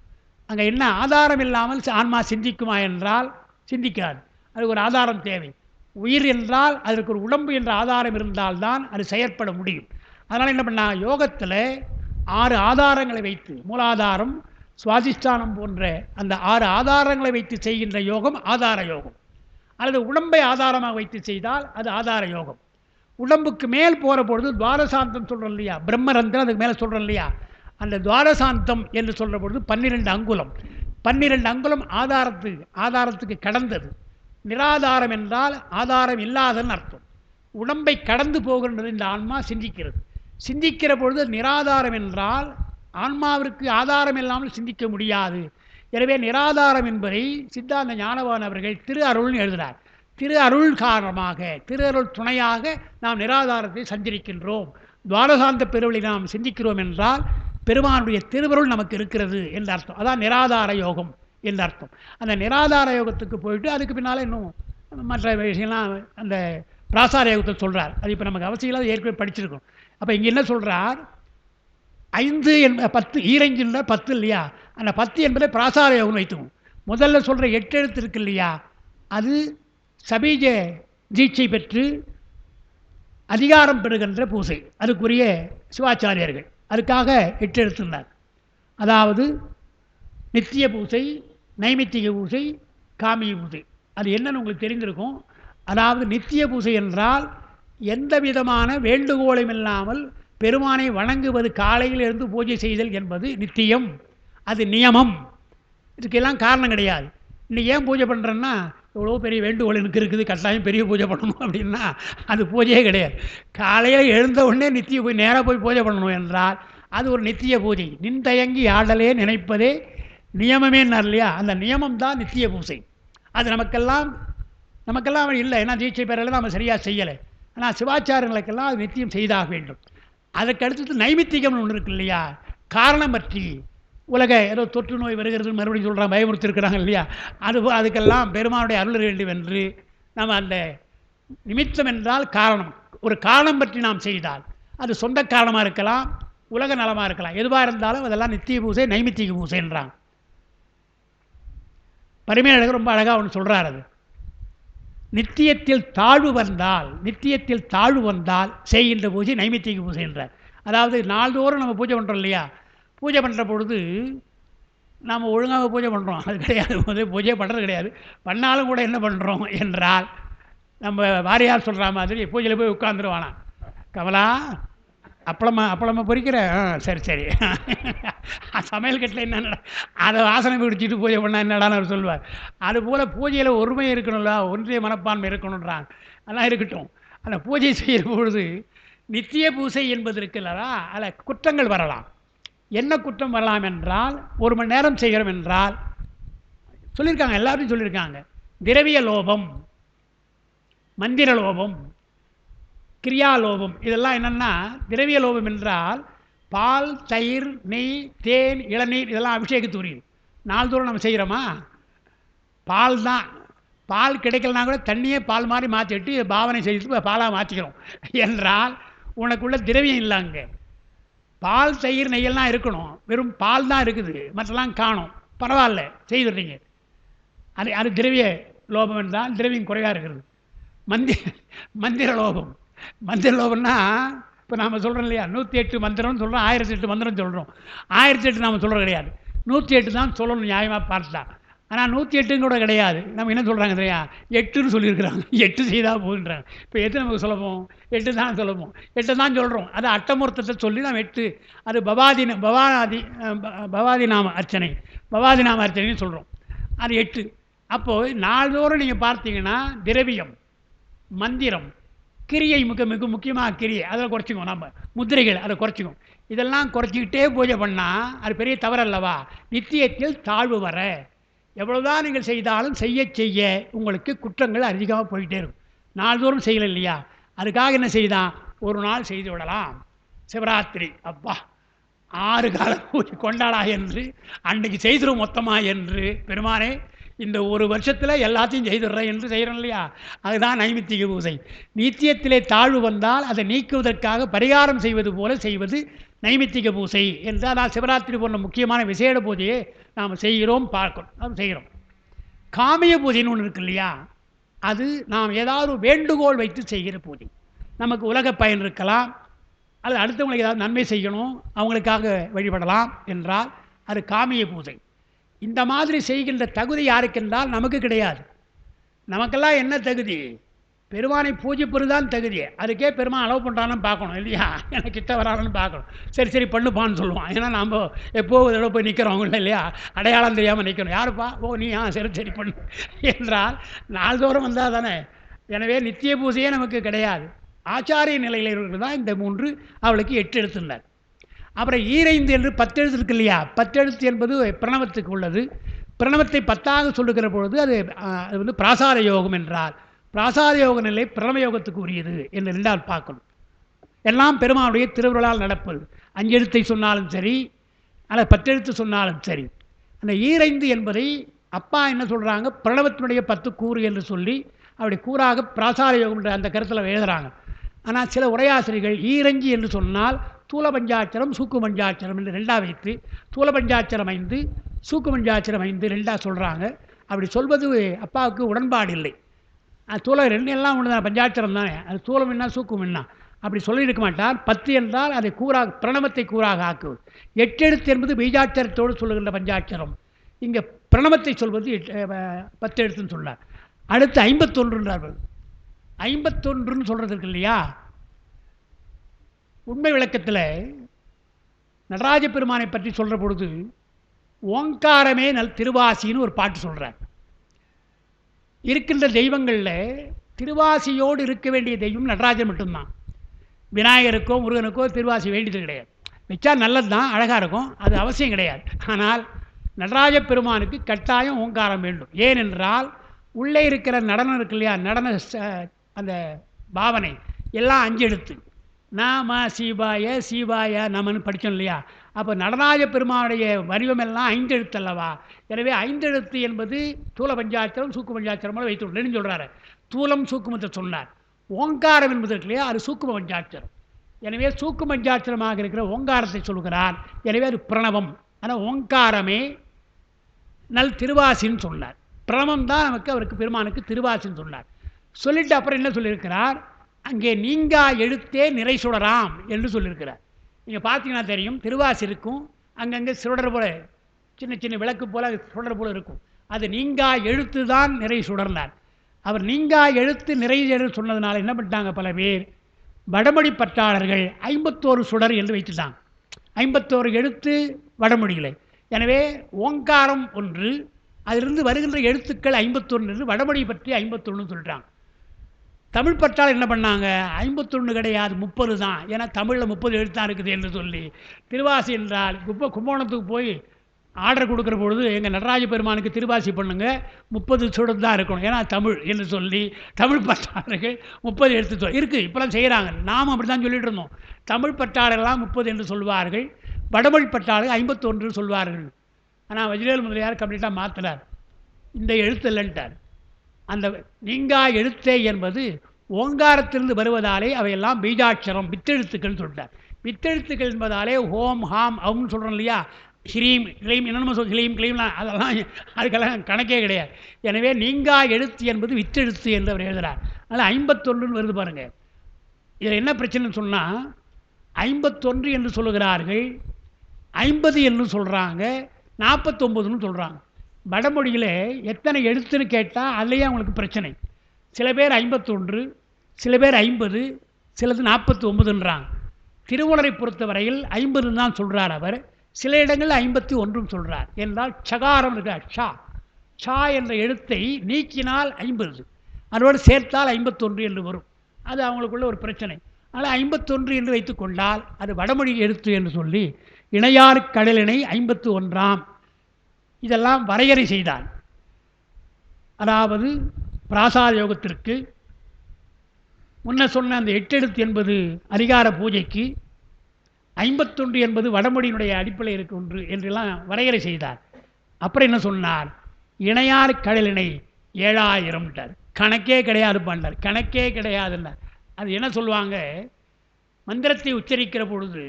அங்கே என்ன, ஆதாரம் இல்லாமல் ஆன்மா சிந்திக்குமா என்றால் சிந்திக்காது, அது ஒரு ஆதாரம் தேவை. உயிர் என்றால் அதற்கு ஒரு உடம்பு என்ற ஆதாரம் இருந்தால்தான் அது செயற்பட முடியும். அதனால் என்ன பண்ணால், யோகத்தில் 6 ஆதாரங்களை வைத்து, மூலாதாரம், சுவாதிஷ்டானம் போன்ற அந்த 6 ஆதாரங்களை வைத்து செய்கின்ற யோகம் ஆதார யோகம். அல்லது உடம்பை ஆதாரமாக வைத்து செய்தால் அது ஆதார யோகம். உடம்புக்கு மேல் போகிற பொழுது துவாரசாந்தம் சொல்கிறோம் இல்லையா, பிரம்மரந்திரம் அதுக்கு மேலே சொல்கிறோம் இல்லையா, அந்த துவாரசாந்தம் என்று சொல்கிற பொழுது 12 அங்குலம். 12 அங்குலம் ஆதாரத்துக்கு கடந்தது. நிராதாரம் என்றால் ஆதாரம் இல்லாதன்னு அர்த்தம். உடம்பை கடந்து போகின்றது இந்த ஆன்மா சிந்திக்கிறது. சிந்திக்கிற பொழுது நிராதாரம் என்றால் ஆன்மாவிற்கு ஆதாரம் இல்லாமல் சிந்திக்க முடியாது. எனவே நிராதாரம் என்பதை சித்தாந்த ஞானவான் அவர்கள் திரு அருள்னு எழுதினார். திரு அருள் காரணமாக, திரு அருள் துணையாக நாம் நிராதாரத்தை சஞ்சரிக்கின்றோம். துவாரசாந்த பெருவழி நாம் சிந்திக்கிறோம் என்றால் பெருமானுடைய திருவருள் நமக்கு இருக்கிறது என்ற அர்த்தம். அதான் நிராதார யோகம் என்ற அர்த்தம். அந்த நிராதார யோகத்துக்கு போயிட்டு அதுக்கு பின்னால் இன்னும் மற்ற விஷயம்லாம் அந்த பிராசார யோகத்தை சொல்கிறார். அது இப்போ நமக்கு அவசியம் இல்லாத ஏற்கனவே படிச்சிருக்கோம். அப்போ இங்கே என்ன சொல்கிறார், 5 10 ஈரஞ்சுன்ற 10 இல்லையா, அந்த 10 என்பதை பிராசார யோகம் வைத்துக்கும். முதல்ல சொல்கிற 8 எழுத்து இருக்கு இல்லையா, அது சபீஜ தீட்சை பெற்று அதிகாரம் பெறுகின்ற பூசை, அதுக்குரிய சிவாச்சாரியர்கள், அதுக்காக 8 எடுத்திருந்தார். அதாவது நித்திய பூசை, நைமித்திக பூசை, காமிய பூசை. அது என்னன்னு உங்களுக்கு தெரிந்திருக்கும். அதாவது நித்திய பூசை என்றால் எந்த விதமான வேண்டுகோளும் இல்லாமல் பெருமானை வணங்குவது, காலையில் இருந்து பூஜை செய்தல் என்பது நித்தியம், அது நியமம். இதுக்கெல்லாம் காரணம் கிடையாது. இன்னைக்கு ஏன் பூஜை பண்ணுறேன்னா, எவ்வளோ பெரிய வேண்டுகோள் எனக்கு இருக்குது, கட்டாயம் பெரிய பூஜை பண்ணணும் அப்படின்னா அது பூஜையே கிடையாது. காலையில் எழுந்த உடனே நித்திய போய் நேராக போய் பூஜை பண்ணணும் என்றால் அது ஒரு நித்திய பூஜை. நின்தயங்கி ஆடலே நினைப்பதே நியமமேன்னார் இல்லையா, அந்த நியமம் தான் நித்திய பூஜை. அது நமக்கெல்லாம் இல்லை, ஏன்னா தீட்சை பெறலை, நம்ம சரியாக செய்யலை. ஆனால் சிவாச்சாரங்களுக்கெல்லாம் அது நித்தியம் செய்தாக வேண்டும். அதுக்கு அடுத்தது நைமித்திகம்னு ஒன்று இருக்கு இல்லையா, காரணம் பற்றி உலக ஏதோ தொற்று நோய் வருகிறது மறுபடியும் சொல்கிறாங்க, பயமுறுத்திருக்கிறாங்க இல்லையா, அதுக்கெல்லாம் பெருமானுடைய அருள் வேண்டும் என்று நம்ம அந்த நிமித்தம் என்றால் காரணம், ஒரு காரணம் பற்றி நாம் செய்தால் அது சொந்த காரணமாக இருக்கலாம், உலக நலமாக இருக்கலாம், எதுவாக இருந்தாலும் அதெல்லாம் நித்திய பூசை, நைமித்திக பூசைன்றாங்க. பரிமேலழகர் ரொம்ப அழகாக ஒன்று சொல்கிறார். அது நித்தியத்தில் தாழ்வு வந்தால் செய்கின்ற பூஜை நைமித்திக பூஜை என்றார். அதாவது நாள்தோறும் நம்ம பூஜை பண்ணுறோம் இல்லையா, பூஜை பண்ணுற பொழுது நாம் ஒழுங்காக பூஜை பண்ணுறோம் அது கிடையாது, பூஜை பண்ணுறது கிடையாது. பண்ணாலும் கூட என்ன பண்ணுறோம் என்றால், நம்ம வாரியார் சொல்கிற மாதிரி பூஜையில் போய் உட்காந்துருவானா, கமலா அப்பளமா பொறிக்கிற, சரி சரி சமையல் கட்டில் என்ன அதை வாசனை பிடிச்சிட்டு பூஜை பண்ணால் என்னடான்னு அவர் சொல்லுவார். அதுபோல் பூஜையில் ஒருமை இருக்கணும்ல, ஒன்றிய மனப்பான்மை இருக்கணுன்றான். அதெல்லாம் இருக்கட்டும். அந்த பூஜை செய்கிற பொழுது நித்திய பூஜை என்பது இருக்குல்லடா, அதில் குற்றங்கள் வரலாம். என்ன குற்றம் வரலாம் என்றால், 1 மணி நேரம் செய்கிறோம் என்றால் சொல்லியிருக்காங்க, எல்லாத்தையும் சொல்லியிருக்காங்க. திரவிய லோபம், மந்திர லோபம், கிரியா லோபம். இதெல்லாம் என்னென்னா, திரவிய லோபம் என்றால் பால், தயிர், நெய், தேன், இளநீர் இதெல்லாம் அபிஷேகத்துரியது. நாள்தோறும் நம்ம செய்கிறோமா, பால் தான். பால் கிடைக்கலனா கூட தண்ணியே பால் மாதிரி மாற்றிட்டு பாவனை செய்து பாலாக மாற்றிக்கிறோம் என்றால் உனக்குள்ள திரவியம் இல்லைங்க. பால், தயிர், நெய்யெல்லாம் இருக்கணும், வெறும் பால் தான் இருக்குது, மற்றெல்லாம் காணும், பரவாயில்ல செய்துடுறீங்க. அது திரவிய லோபம் என்றால் திரவியம் குறைவாக இருக்கிறது. மந்திர லோபம்னா இப்போ நாம் சொல்கிறோம் இல்லையா, 108 மந்திரம்னு சொல்கிறோம், 1008 மந்திரம் சொல்கிறோம். 1008 நாம் சொல்கிறது கிடையாது, 108 தான் சொல்லணும் நியாயமாக பார்த்தா. ஆனால் 108 கூட கிடையாது. நம்ம என்ன சொல்கிறாங்க தெரியா, 8ன்னு சொல்லியிருக்கிறாங்க, 8 செய்தால் போகுன்றாங்க. இப்போ எது நமக்கு சொல்லப்போம், 8 தான் சொல்லப்போம், 8 தான் சொல்கிறோம். அது அட்டமூர்த்தத்தை சொல்லி நாம் 8, அது பவாதி நாம அர்ச்சனைன்னு சொல்கிறோம், அது 8. அப்போது நாள்தோறும் நீங்கள் பார்த்தீங்கன்னா திரவியம், மந்திரம், கிரியை, மிக முக்கியமாக கிரியை அதில் குறைச்சிக்கும், நம்ம முத்திரைகள் அதை குறைச்சிக்கும். இதெல்லாம் குறைச்சிக்கிட்டே பூஜை பண்ணால் அது பெரிய தவறல்லவா. நித்தியத்தில் தாழ்வு வர எவ்வளோதான் நீங்கள் செய்தாலும் செய்ய உங்களுக்கு குற்றங்கள் அதிகமாக போயிட்டே இருக்கும். நாள்தோறும் செய்யலை இல்லையா, அதுக்காக என்ன செய்தான், ஒரு நாள் செய்து விடலாம். சிவராத்திரி அப்பா 6 கால பூஜை கொண்டாடா என்று அன்றைக்கு செய்திடும் மொத்தமாக என்று, பெருமானே இந்த ஒரு வருஷத்தில் எல்லாத்தையும் செய்துடுறேன் என்று செய்கிறோம் இல்லையா, அதுதான் நைமித்திக பூஜை. நித்தியத்திலே தாழ்வு வந்தால் அதை நீக்குவதற்காக பரிகாரம் செய்வது போல செய்வது நைமித்திக பூஜை என்று. அதான் சிவராத்திரி போன்ற முக்கியமான விசேட பூஜையை நாம் செய்கிறோம், செய்கிறோம். காமிய பூஜைன்னு ஒன்று இருக்கு இல்லையா, அது நாம் ஏதாவது வேண்டுகோள் வைத்து செய்கிற பூஜை. நமக்கு உலக பயன் இருக்கலாம், அல்லது அடுத்தவங்களுக்கு ஏதாவது நன்மை செய்யணும், அவங்களுக்காக வழிபடலாம் என்றால் அது காமிய பூஜை. இந்த மாதிரி செய்கின்ற தகுதி யாருக்கென்றால் நமக்கு கிடையாது. நமக்கெல்லாம் என்ன தகுதி, பெருமானை பூஜிப்பது தான் தகுதி. அதுக்கே பெருமான் அலோவ் பண்ணுறான்னு பார்க்கணும் இல்லையா, எனக்கு கிட்ட வரான்னு பார்க்கணும். சரி பண்ணுப்பான்னு சொல்லுவான். ஏன்னா நம்ம எப்போ இதோட போய் நிற்கிறவங்கள இல்லையா, அடையாளம் தெரியாமல் நிற்கணும். யாருப்பா, நீ சரி பண்ணு என்றால் நாள்தோறும் வந்தால் தானே. எனவே நித்திய பூஜையே நமக்கு கிடையாது. ஆச்சாரிய நிலையில் இருக்கிறது தான் இந்த 3, அவளுக்கு 8 எடுத்திருந்தார். அப்புறம் 5 என்று 10 எழுத்து இருக்கு இல்லையா, 10 எழுத்து என்பது பிரணவத்துக்கு உள்ளது. பிரணவத்தை 10ஆக சொல்லுகிற பொழுது அது பிராசார யோகம் என்றால், பிராசார யோக நிலை பிரணவ யோகத்துக்கு உரியது என்று 2ஆல் பார்க்கணும். எல்லாம் பெருமானுடைய திருவுருளால் நடப்பது. 5 எழுத்தை சொன்னாலும் சரி, அல்லது 10 எழுத்து சொன்னாலும் சரி. அந்த 5 என்பதை அப்பா என்ன சொல்கிறாங்க, பிரணவத்தினுடைய 10 கூறு என்று சொல்லி அப்படி கூறாக பிராசார யோகம் என்ற அந்த கருத்தில் எழுதுகிறாங்க. ஆனால் சில உரையாசிரியர்கள் 5 என்று சொன்னால் தூல பஞ்சாட்சரம், சூக்கு பஞ்சாட்சரம் என்று 2ஆக வைத்து, தூல பஞ்சாட்சரம் 5, சூக்கு பஞ்சாட்சரம் 5 2ஆக சொல்கிறாங்க. அப்படி சொல்வது அப்பாவுக்கு உடன்பாடு இல்லை. தூளம் 2 எல்லாம் ஒன்று தான், பஞ்சாட்சரம் தானே, அது தூளம் என்ன சூக்கும் என்ன. அப்படி சொல்லியிருக்க மாட்டார். 10 என்றால் அதை கூறாக பிரணவத்தை கூறாக ஆக்குவது. 8 எழுத்து என்பது பீஜாட்சரத்தோடு சொல்லுகின்ற பஞ்சாட்சரம். இங்கே பிரணவத்தை சொல்வது 10 எழுத்துன்னு சொன்னார். அடுத்து 51 51 சொல்கிறதுக்கு இல்லையா, உண்மை விளக்கத்தில் நடராஜ பெருமானை பற்றி சொல்கிற பொழுது ஓங்காரமே நல் திருவாசின்னு ஒரு பாட்டு சொல்கிறார். இருக்கின்ற தெய்வங்களில் திருவாசியோடு இருக்க வேண்டிய தெய்வம் நடராஜன் மட்டும்தான். விநாயகருக்கோ முருகனுக்கோ திருவாசி வேண்டியது கிடையாது. வச்சா நல்லது தான், அழகாக இருக்கும், அது அவசியம் கிடையாது. ஆனால் நடராஜ பெருமானுக்கு கட்டாயம் ஓங்காரம் வேண்டும். ஏனென்றால் உள்ளே இருக்கிற நடனம் இருக்கு இல்லையா, நடன அந்த பாவனை எல்லாம் 5 எழுத்து. நாம சீபாய சீபாய நமன்னு படித்தோம் இல்லையா. அப்போ நடராஜ பெருமானுடைய வடிவமெல்லாம் 5 எழுத்து அல்லவா. எனவே 5 எழுத்து என்பது தூல பஞ்சாட்சரம் சூக்கு பஞ்சாட்சரமாக வைத்து சொல்கிறாரு. தூலம் சூக்குமத்தை சொன்னார். ஓங்காரம் என்பது இருக்கு இல்லையா, அது சூக்கும பஞ்சாட்சரம். எனவே சூக்கு பஞ்சாட்சரமாக இருக்கிற ஓங்காரத்தை சொல்கிறார். எனவே அது பிரணவம். ஆனால் ஓங்காரமே நல் திருவாசின்னு சொன்னார். பிரணவம் தான் நமக்கு அவருக்கு பெருமானுக்கு திருவாசின்னு சொன்னார். சொல்லிட்டு அப்புறம் என்ன சொல்லியிருக்கிறார், அங்கே நீங்கா எழுத்தே நிறை சுடராம் என்று சொல்லியிருக்கிறார். நீங்கள் பார்த்தீங்கன்னா தெரியும், திருவாசி இருக்கும், அங்கங்கே சுடர் போல சின்ன சின்ன விளக்கு போல சுடர் போல இருக்கும். அது நீங்கா எழுத்து தான் நிறை சுடர்னார். அவர் நீங்கா எழுத்து நிறை சொன்னதுனால என்ன பண்ணிட்டாங்க பல பேர், வடமொழி பற்றாளர்கள் 51 சுடர் என்று வைத்துட்டாங்க. 51 எழுத்து வடமொழிகளை. எனவே ஓங்காரம் ஒன்று, அதிலிருந்து வருகின்ற எழுத்துக்கள் 51 என்று வடமொழி பற்றி 51 சொல்கிறாங்க. தமிழ் பற்றால் என்ன பண்ணாங்க, 51 கிடையாது 30 தான். ஏன்னா தமிழில் 30 எழுத்தான் இருக்குது என்று சொல்லி திருவாசி என்றால் கும்பகோணத்துக்கு போய் ஆர்டர் கொடுக்குற பொழுது எங்கள் நடராஜ பெருமானுக்கு திருவாசி பண்ணுங்க 30 சுடர் தான் இருக்கணும், ஏன்னா தமிழ் என்று சொல்லி தமிழ் பற்றாளர்கள் 30 எழுத்து இருக்குது. இப்போலாம் செய்கிறாங்க. நாம் அப்படி தான் சொல்லிட்டு இருந்தோம். தமிழ் பற்றாளர்கள்லாம் 30 என்று சொல்வார்கள், வடமொழி பற்றாளர்கள் 51 சொல்வார்கள். ஆனால் வஜ்ரவேல் முதலியார் கம்ப்ளீட்டாக மாற்றினார். இந்த எழுத்து இல்லைன்ட்டார். அந்த நீங்கா எழுத்தே என்பது ஓங்காரத்திலிருந்து வருவதாலே அவையெல்லாம் பீஜாட்சரம் வித்தெழுத்துக்கள் சொல்லிட்டார். வித்தெழுத்துக்கள் என்பதாலே ஹோம் ஹாம் அவுன்னு சொல்கிறோம் இல்லையா, ஹிரீம் கிளீம் என்னென்னமோ கிளீம் கிளீம்லாம் அதெல்லாம் அதுக்கெல்லாம் கணக்கே கிடையாது. எனவே நீங்கா எழுத்து என்பது வித்தெழுத்து என்று அவர் எழுதுகிறார். அதனால் 51 வருது பாருங்கள். இதில் என்ன பிரச்சனைன்னு சொன்னால் 51 என்று சொல்லுகிறார்கள், 50 என்று சொல்கிறாங்க, 49ன்னு சொல்கிறாங்க. வடமொழியில் எத்தனை எழுத்துன்னு கேட்டால் அதுலேயே அவங்களுக்கு பிரச்சனை. சில பேர் 51, சில பேர் 50, சிலது 49ன்றாங்க. திருமூலரை பொறுத்தவரையில் 50 தான் சொல்கிறார் அவர். சில இடங்களில் 51 சொல்கிறார். என்றால் சகாரம் இருக்கார், ஷா ஷா என்ற எழுத்தை நீக்கினால் 50, அதோடு சேர்த்தால் 51 என்று வரும். அது அவங்களுக்குள்ள ஒரு பிரச்சனை. ஆனால் 51 என்று வைத்து கொண்டால் அது வடமொழி எழுத்து என்று சொல்லி இணையார் கடலினை 51ஆம் இதெல்லாம் வரையறை செய்தார். அதாவது பிராசாத யோகத்திற்கு முன்ன சொன்ன அந்த 8 எழுத்து என்பது அதிகார பூஜைக்கு, 51 என்பது வடமொழியினுடைய அடிப்படையில் இருக்க ஒன்று என்றெல்லாம் வரையறை செய்தார். அப்புறம் என்ன சொன்னார், இணையார் கடலினை 7000 கணக்கே கிடையாது பண்ணார். கணக்கே கிடையாதுன்னார். அது என்ன சொல்லுவாங்க, மந்திரத்தை உச்சரிக்கிற பொழுது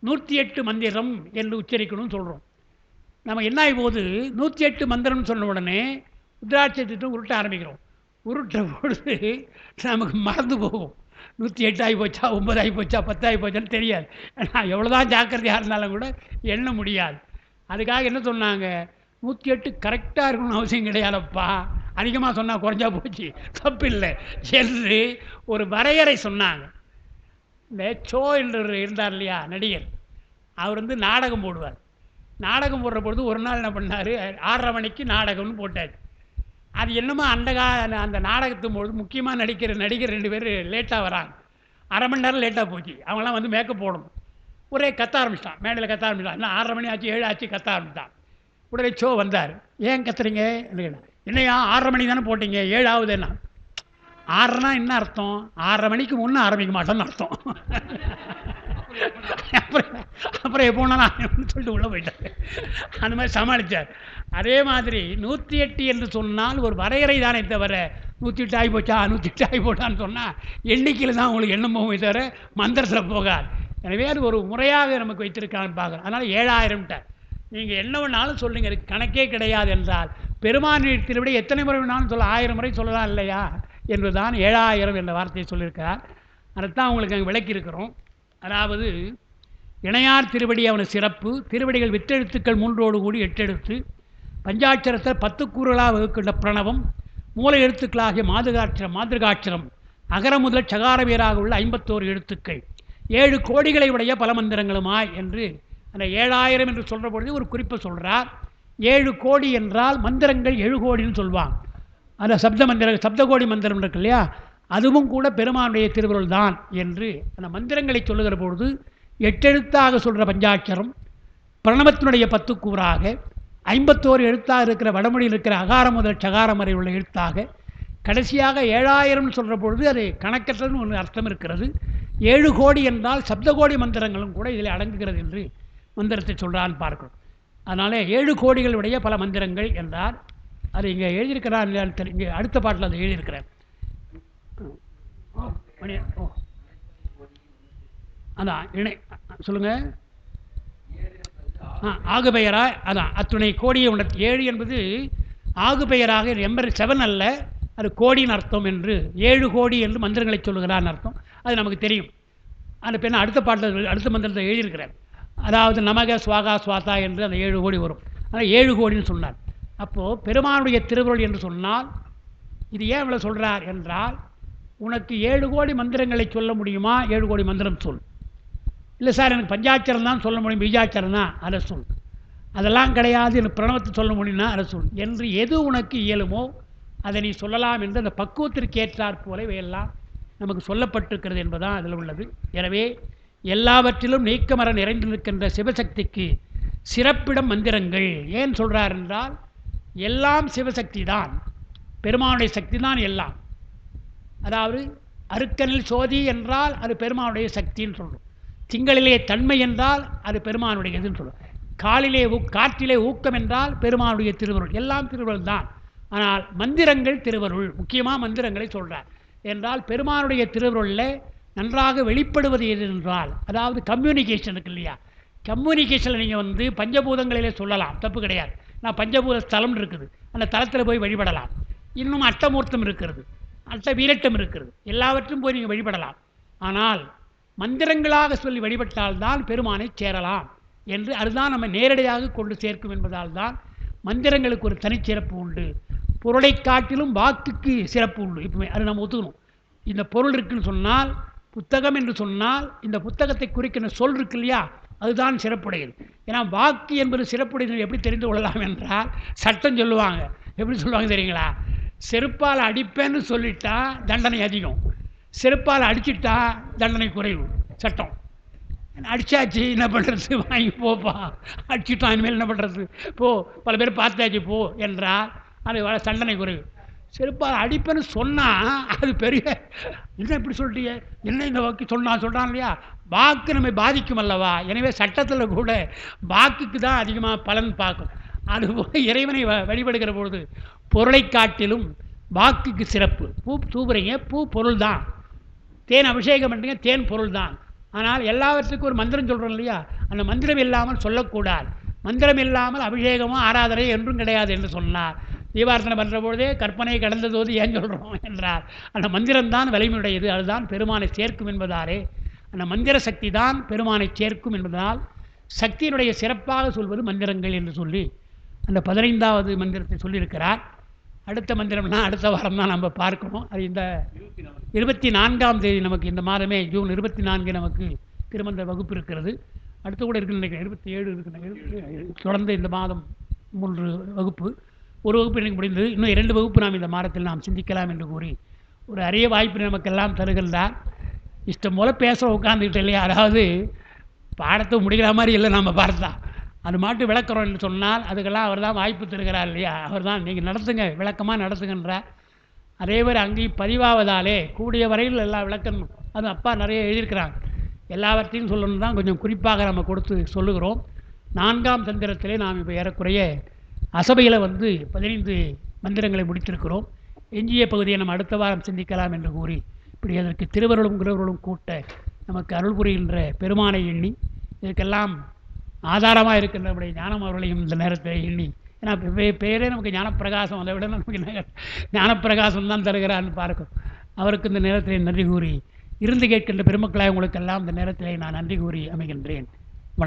108 மந்திரம் என்று உச்சரிக்கணும்னு சொல்கிறோம். நம்ம என்ன ஆகிப்போது 108 மந்திரம்னு சொன்ன உடனே ருத்ராட்சத்தை உருட்ட ஆரம்பிக்கிறோம். உருட்டுற பொழுது நமக்கு மறந்து போகும். 108 ஆகி போச்சா, 9 ஆகி போச்சா, 10 ஆகி போச்சான்னு தெரியாது. நான் எவ்வளோதான் ஜாக்கிரதையாக இருந்தாலும் கூட எண்ண முடியாது. அதுக்காக என்ன சொன்னாங்க, 108 கரெக்டாக இருக்கணும்னு அவசியம் கிடையாதுப்பா, அதிகமாக சொன்னால் குறைஞ்சா போச்சு, தப்பில்லை என்று ஒரு வரையறை சொன்னாங்க. இந்த சோ என்று இருந்தார் இல்லையா நடிகர், அவர் நாடகம் போடுவார். நாடகம் போடுற பொழுது ஒரு நாள் என்ன பண்ணார், 6:30 மணிக்கு நாடகம்னு போட்டார். அது என்னமோ அந்த நாடகத்தும் பொழுது முக்கியமாக நடிக்கிற நடிகர் 2 பேர் லேட்டாக வராங்க. அரை மணி நேரம் லேட்டாக போச்சு. அவங்களாம் மேக்கப் போடணும். ஒரே கத்த ஆரம்பிச்சிட்டான், மேடையில் கத்த ஆரம்பிச்சிட்டான். இன்னும் 6:30 மணி ஆச்சு, 7 ஆச்சு, கத்த ஆரம்பிச்சிட்டான். உடனே ஷோ வந்தார். ஏன் கத்துறீங்க என்னையா, 6:30 மணி தானே போட்டிங்க, 7 ஆகுதுன்னா. 6:30னா என்ன அர்த்தம், 6:30 மணிக்கு முன்னே ஆரம்பிக்க மாட்டோன்னு அர்த்தம். அப்புறம் எப்போனாலும் சொல்லிட்டு உள்ளே போயிட்டார். அந்த மாதிரி சமாளித்தார். அதே மாதிரி 108 என்று சொன்னால் ஒரு வரையறை தானே தவிர 108 ஆகி போச்சா 108 ஆகி போட்டான்னு சொன்னால் எண்ணிக்கையில் தான் உங்களுக்கு எண்ணம் போகும் தவிர மந்திரத்தில் போகாது. எனவே அது ஒரு முறையாக நமக்கு வைத்திருக்கான்னு பார்க்குறோம். அதனால் 7000 நீங்கள் என்ன வேணாலும் சொல்லுங்கள், அதுக்கு கணக்கே கிடையாது. என்றால் பெருமானிடத்தில் விட எத்தனை முறை வேணாலும் சொல்ல, 1000 முறை சொல்லலாம் இல்லையா என்பதுதான் 7000 என்ற வார்த்தையை சொல்லியிருக்கிறார். அதைத்தான் உங்களுக்கு அங்கே விளக்கியிருக்கிறோம். அதாவது இணையார் திருவடி அவனது சிறப்பு. திருவடிகள் வித்தெழுத்துக்கள் 3 கூடி 8 எழுத்து. பஞ்சாட்சரத்தை 10 கூறுகளாக வகுக்கின்ற பிரணவம். மூல எழுத்துக்களாகிய மாதிருகாட்சரம் அகர முதல் சகாரவீராக உள்ள 51 எழுத்துக்கள் 7 கோடிகளை உடைய பல மந்திரங்களுமாய் என்று அந்த 7000 என்று சொல்கிற பொழுது ஒரு குறிப்பை சொல்கிறார். 7 கோடி என்றால் மந்திரங்கள் 7 கோடின்னு சொல்லுவாங்க. அந்த சப்தகோடி மந்திரம் இருக்கு இல்லையா, அதுவும் கூட பெருமானுடைய திருவருள் தான் என்று அந்த மந்திரங்களை சொல்லுகிற பொழுது 8 எழுத்தாக சொல்கிற பஞ்சாட்சரம், பிரணவத்தினுடைய 10 கூறாக, 51 எழுத்தாக இருக்கிற வடமொழியில் இருக்கிற அகாரம் முதல் சகாரம் வரை உள்ள எழுத்தாக, கடைசியாக 7000 சொல்கிற பொழுது அது கணக்கற்றன்னு ஒன்று அர்த்தம் இருக்கிறது. 7 கோடி என்றால் சப்தகோடி மந்திரங்களும் கூட இதில் அடங்குகிறது என்று மந்திரத்தை சொல்கிறான்னு பார்க்கணும். அதனால் 7 கோடிகளுடைய பல மந்திரங்கள் என்றார். அது இங்கே எழுதியிருக்கிறார், இங்கே அடுத்த பாட்டில் அதை எழுதியிருக்கிறார். அதான் இணை சொல்லுங்கள். ஆகுபெயராக அதான் அத்துணை கோடியை உணர்த்தி 7 என்பது ஆகுபெயராக எம்பர் 7 அல்ல, அது கோடின்னு அர்த்தம் என்று 7 கோடி என்று மந்திரங்களை சொல்லுகிறான்னு அர்த்தம். அது நமக்கு தெரியும். அந்த பெண்ணை அடுத்த பாட்டில் அடுத்த மந்திரத்தை எழுதியிருக்கிறார். அதாவது நமக சுவாகா சுவாதா என்று அந்த 7 கோடி வரும். ஆனால் 7 கோடின்னு சொன்னார். அப்போது பெருமானுடைய திருவருள் என்று சொன்னால் இது ஏன் இவ்வளோ சொல்கிறார் என்றால், உனக்கு 7 கோடி மந்திரங்களை சொல்ல முடியுமா? 7 கோடி மந்திரம் சொல். இல்லை சார் எனக்கு பஞ்சாட்சரம் தான் சொல்ல முடியும், பீஜாட்சரம் தான், அதை சொல். அதெல்லாம் கிடையாது, எனக்கு பிரணவத்தை சொல்ல முடியும்னா அதை சொல் என்று எது உனக்கு இயலுமோ அதை நீ சொல்லலாம் என்று அந்த பக்குவத்திற்கு ஏற்றாற் போல இவையெல்லாம் நமக்கு சொல்லப்பட்டிருக்கிறது என்பதுதான் அதில் உள்ளது. எனவே எல்லாவற்றிலும் நீக்கமர நிறைந்து நிற்கின்ற சிவசக்திக்கு சிறப்பிடம் மந்திரங்கள். ஏன் சொல்கிறார் என்றால், எல்லாம் சிவசக்தி தான், பெருமானுடைய சக்தி தான் எல்லாம். அதாவது அருக்கனில் சோதி என்றால் அது பெருமானுடைய சக்தின்னு சொல்கிறோம். திங்களிலே தன்மை என்றால் அது பெருமானுடைய இதுன்னு சொல்கிறோம். காற்றிலே ஊக்கம் என்றால் பெருமானுடைய திருவருள். எல்லாம் திருவருள் தான். ஆனால் மந்திரங்கள் திருவருள். முக்கியமாக மந்திரங்களை சொல்கிறார் என்றால் பெருமானுடைய திருவருளில் நன்றாக வெளிப்படுவது எது என்றால், அதாவது கம்யூனிகேஷன் இருக்கு இல்லையா, கம்யூனிகேஷனில் நீங்கள் பஞ்சபூதங்களிலே சொல்லலாம், தப்பு கிடையாது. நான் பஞ்சபூத ஸ்தலம் இருக்குது, அந்த தலத்தில் போய் வழிபடலாம். இன்னும் அட்டமூர்த்தம் இருக்கிறது, அட்ட வீரட்டம் இருக்கிறது, எல்லாவற்றும் போய் நீங்கள் வழிபடலாம். ஆனால் மந்திரங்களாக சொல்லி வழிபட்டால்தான் பெருமானை சேரலாம் என்று அதுதான் நம்ம நேரடியாக கொண்டு சேர்க்கும் என்பதால் தான் மந்திரங்களுக்கு ஒரு தனிச்சிறப்பு உண்டு. பொருளை காட்டிலும் வாக்குக்கு சிறப்பு உண்டு. இப்போ அது நம்ம ஒத்துக்கணும். இந்த பொருள் இருக்குன்னு சொன்னால், புத்தகம் என்று சொன்னால் இந்த புத்தகத்தை குறிக்கிற சொல் இருக்கு இல்லையா, அதுதான் சிறப்புடையது. ஏன்னா வாக்கு என்பது சிறப்புடையது எப்படி தெரிந்து கொள்ளலாம் என்றால், சட்டம் சொல்லுவாங்க. எப்படி சொல்லுவாங்க தெரியுங்களா? செருப்பால் அடிப்பேன்னு சொல்லிட்டா தண்டனை அதிகம், செருப்பால் அடிச்சுட்டா தண்டனை குறைவு. சட்டம் அடித்தாச்சு என்ன பண்ணுறது, வாங்கி போப்பா, அடிச்சுட்டான் இனிமேல் என்ன பண்ணுறது, போ, பல பேர் பார்த்தாச்சு போ என்றால் அது தண்டனை குறைவு. செருப்பால் அடிப்பேன்னு சொன்னால் அது பெரிய, என்ன இப்படி சொல்லிட்டீங்க, என்ன இந்த வாக்கு சொல்கிறான் இல்லையா, வாக்கு நம்மை பாதிக்கும் அல்லவா. எனவே சட்டத்தில் கூட வாக்குக்கு தான் அதிகமாக பலன் பார்க்கும். அதுபோல் இறைவனை வழிபடுகிற பொழுது பொருளை காட்டிலும் வாக்குக்கு சிறப்பு. பூ தூவுறீங்க, பூ பொருள் தான். தேன் அபிஷேகம் பண்ணுறீங்க, தேன் பொருள் தான். ஆனால் எல்லாவற்றுக்கும் ஒரு மந்திரம் சொல்கிறோம் இல்லையா, அந்த மந்திரம் இல்லாமல் சொல்லக்கூடாது. மந்திரம் இல்லாமல் அபிஷேகமும் ஆராதனை என்றும் கிடையாது என்று சொன்னார். தீபார்த்தனை பண்ணுற பொழுதே கற்பனை கடந்ததோது ஏன் சொல்கிறோம் என்றார். அந்த மந்திரம்தான் வலிமையுடையது, அதுதான் பெருமானை சேர்க்கும் என்பதாலே அந்த மந்திர சக்தி தான் பெருமானை சேர்க்கும் என்பதால் சக்தியினுடைய சிறப்பாக சொல்வது மந்திரங்கள் என்று சொல்லி அந்த 15வது மந்திரத்தை சொல்லியிருக்கிறார். அடுத்த மந்திரம்னா அடுத்த வாரம் தான் நம்ம பார்க்கணும். அது இந்த 24ஆம் தேதி நமக்கு, இந்த மாதமே ஜூன் 24 நமக்கு திருமந்திர வகுப்பு இருக்கிறது. அடுத்து கூட இருக்குன்னு நினைக்கிறேன், 27 இருக்குன்னு. தொடர்ந்து இந்த மாதம் 3 வகுப்பு, ஒரு வகுப்பு எனக்கு முடிந்தது. இன்னும் 2 வகுப்பு நாம் இந்த மாதத்தில் நாம் சிந்திக்கலாம் என்று கூறி ஒரு அரிய வாய்ப்பு நமக்கெல்லாம் தருகின்றார். இஷ்டம் போல் பேச உட்காந்துக்கிட்ட இல்லையா, அதாவது பாடத்தை முடிக்கிற மாதிரி இல்லை நம்ம பார்த்தா, அது மாட்டு விளக்குறோம் என்று சொன்னால் அதுக்கெல்லாம் அவர் தான் வாய்ப்பு தருகிறார் இல்லையா, அவர் தான் நீங்கள் நடத்துங்க, விளக்கமாக நடத்துகின்றார். அதே மாதிரி அங்கேயும் பதிவாவதாலே கூடிய வரையில் எல்லாம் விளக்கணும். அது அப்பா நிறைய எழுதியிருக்கிறாங்க, எல்லாவற்றையும் சொல்லணும் தான் கொஞ்சம் குறிப்பாக நம்ம கொடுத்து சொல்லுகிறோம். 4ஆம் தந்திரத்திலே நாம் இப்போ ஏறக்குறைய அசபையில் 15 மந்திரங்களை முடித்திருக்கிறோம். எஞ்சிய பகுதியை நம்ம அடுத்த வாரம் சிந்திக்கலாம் என்று கூறி, இப்படி அதற்கு திருவருளும் குருவருளும் கூட்ட நமக்கு அருள் புரிகின்ற பெருமானை எண்ணி, இதற்கெல்லாம் ஆதாரமாக இருக்கின்ற நம்முடைய ஞானம் அவர்களையும் இந்த நேரத்தில் எண்ணி, ஏன்னா பேரே நமக்கு ஞானப்பிரகாசம், அதை விட நமக்கு ஞானப்பிரகாசம் தான் தருகிறான்னு பார்க்கும். அவருக்கு இந்த நேரத்தில் நன்றி கூறி இருந்து கேட்கின்ற பெருமக்களாய் உங்களுக்கெல்லாம் இந்த நேரத்திலே நான் நன்றி கூறி அமைகின்றேன்.